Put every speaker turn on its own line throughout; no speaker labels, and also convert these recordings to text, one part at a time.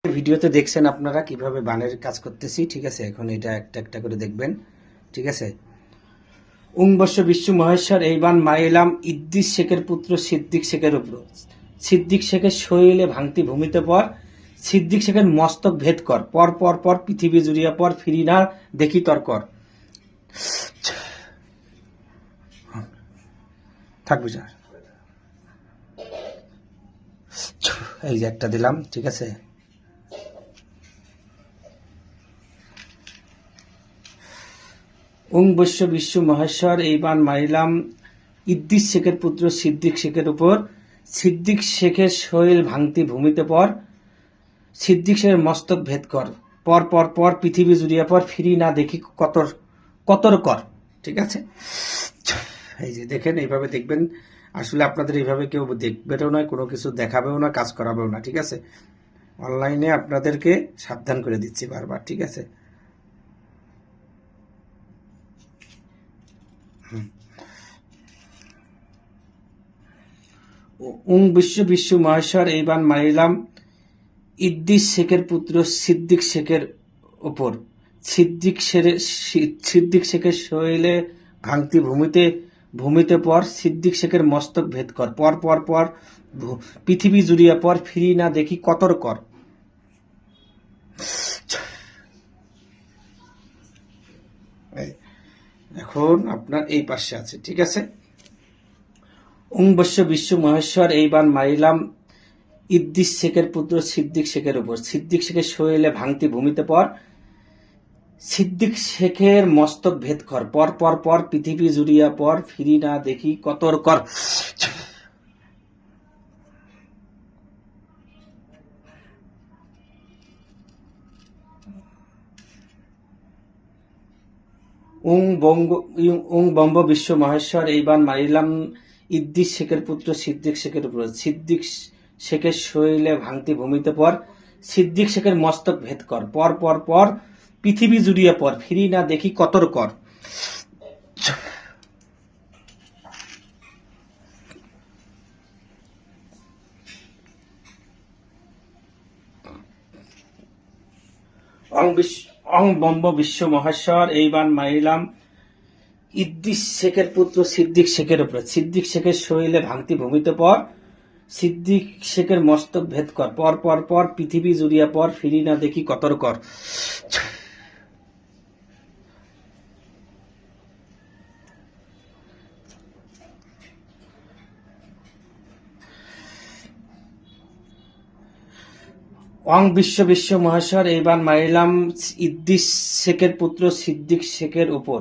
ভিডিওতে দেখছেন আপনারা কিভাবে বানের কাজ করতেছি, ঠিক আছে। এখন এটা একটা একটা করে দেখবেন, ঠিক আছে। উংবর্ষ বিশ্ব মহেশ্বর এই বান মাইলাম ইদ্দিস শেখের পুত্র সিদ্দিক শেখের উপর। সিদ্দিক শেখের শরীরে ভাঙতি ভূমিতে পর, সিদ্দিক শেখের মস্তক ভেদ কর, পর পর পর পৃথিবী জুড়িয়া পর, ফিরি না দেখি তর কর। থাকবে যা, এই যে একটা দিলাম, ঠিক আছে। বৈশ্য বিশ্ব মহেশ্বর এই বান মারিলাম ইদ্দিস শেখের পুত্র সিদ্দিক শেখের উপর। সিদ্দিক শেখের শৈল ভাঙতি ভূমিতে পর, সিদ্দিক শেখের মস্তক ভেদ কর, পর পর পর পৃথিবী জুড়িয়া পর, ফিরি না দেখি কতর কতর কর, ঠিক আছে। এই যে দেখেন, এইভাবে দেখবেন। আসলে আপনাদের এইভাবে কেউ দেখবেও না, কোনো কিছু দেখাবেও না, কাজ করাবেও না, ঠিক আছে। অনলাইনে আপনাদেরকে সাবধান করে দিচ্ছি বারবার, ঠিক আছে। বিশ্ব মহেশ্বর এই বান মারিলাম ইদ্দিস শেখের পুত্র সিদ্দিক শেখের ওপর। সিদ্দিক শেখের শৈলে ভাঙতি ভূমিতে পর, সিদ্দিক শেখের মস্তক ভেদ কর, পর পর পর পৃথিবী জুড়িয়া পর, ফিরি না দেখি কতর কর। এখন আপনার এই পাশে আছে, ঠিক আছে। বৈশ্য বিশ্ব মহেশ্বর এই বান মারিলাম ইদ্দিস শেখের পুত্র সিদ্দিক শেখের উপর। সিদ্দিক শেখের শরীরে ভাঙতি ভূমিতে পর, সিদ্দিক শেখের মস্তক ভেদ কর, পর পর পর পৃথিবী জুড়িয়া পর, ফিরি না দেখি কতর কর। বঙ্গ বিশ্ব মহেশ্বর এই বান মারিলাম ইদ্দিস শেখের পুত্র সিদ্দিক শেখের উপর। সিদ্দিক শেখের শরীরে ভাঙতি ভূমিতে পর, সিদ্দিক শেখের মস্তক ভেদ কর, পর পর পর পৃথিবী জুড়িয়া পর, ফিরি না দেখি কতর কর। বম্ব বিশ্ব মহেশ্বর এই বান মারিলাম ইদ্দিস শেখের পুত্র সিদ্দিক শেখের উপর। সিদ্দিক শেখের শরীরে ভাঙতি ভূমিতে পর, সিদ্দিক শেখের মস্তক ভেদ কর, পর পর পর পৃথিবী জুড়িয়া পর, ফিরি না দেখি কতর কর। বিশ্ব মহেশ্বর এই বান মারিলাম ইদ্দিস শেখের পুত্র সিদ্দিক শেখের উপর।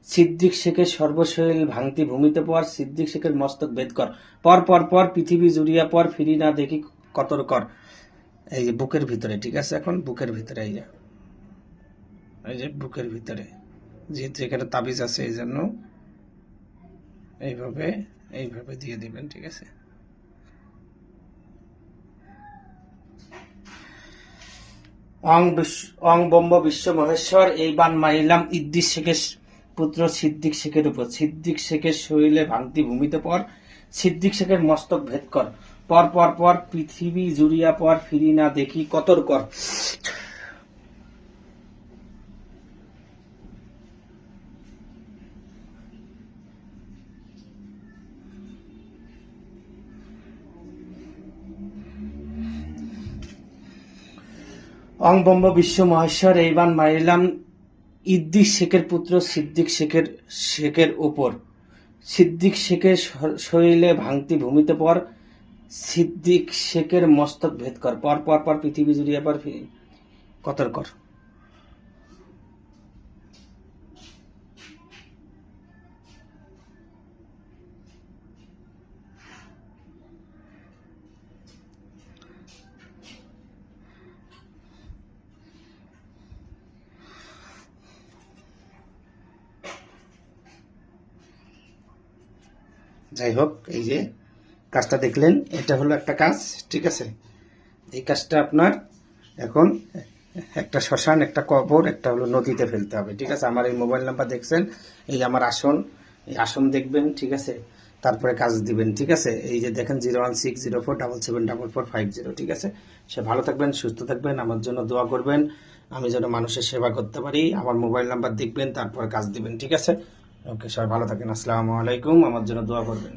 সিদ্দিক শেখের সর্বশরীর ভাঙতি ভূমিতে পর, সিদ্দিক শেখের মস্তক ভেদ কর, পর পর পর পৃথিবী জুড়িয়া পর, ফিরি না দেখি কতর কর। এই যে বুকের ভিতরে, ঠিক আছে। এখন বুকের ভিতরে এই যে বুকের ভিতরে, যেহেতু এখানে তাবিজ আছে, এই জন্য এইভাবে দিয়ে দিবেন, ঠিক আছে। বম্ব বিশ্ব মহেশ্বর এই বান মারিলাম ইদ্দিস শেখের পুত্র সিদ্দিক শেখের উপর। সিদ্দিক শেখের শরীরে ভাঙতি ভূমিতে পর, সিদ্দিক শেখের মস্তক ভেদ কর, পর পর পর পৃথিবী জুড়িয়া পর, ফিরি না দেখি কতর কর। বম্ব বিশ্ব মহেশ্বর এই বান মারিলাম ইদ্দিস শেখের পুত্র সিদ্দিক শেখের উপর। সিদ্দিক শেখের শরীরে ভাঙতি ভূমিতে পর, সিদ্দিক শেখের মস্তক ভেদ কর, পর পর পর পৃথিবী জুড়িয়া পর, কতর কর। যাই হোক, এই যে কাজটা দেখলেন, এটা হলো একটা কাজ, ঠিক আছে। এই কাজটা আপনার এখন একটা শ্মশান, একটা কবর, একটা হলো নদীতে ফেলতে হবে, ঠিক আছে। আমার এই মোবাইল নাম্বার দেখছেন, এই আমার আসন, এই আসন দেখবেন, ঠিক আছে। তারপরে কাজ দিবেন, ঠিক আছে? এই যে দেখেন 01604774450, ঠিক আছে? সে ভালো থাকবেন, সুস্থ থাকবেন, আমার জন্য দোয়া করবেন, আমি যেন মানুষের সেবা করতে পারি। আমার মোবাইল নাম্বার দেখবেন, তারপরে কাজ দিবেন, ঠিক আছে? ওকে, সবাই ভালো থাকেন, আসসালামু আলাইকুম, আমার জন্য দোয়া করবেন।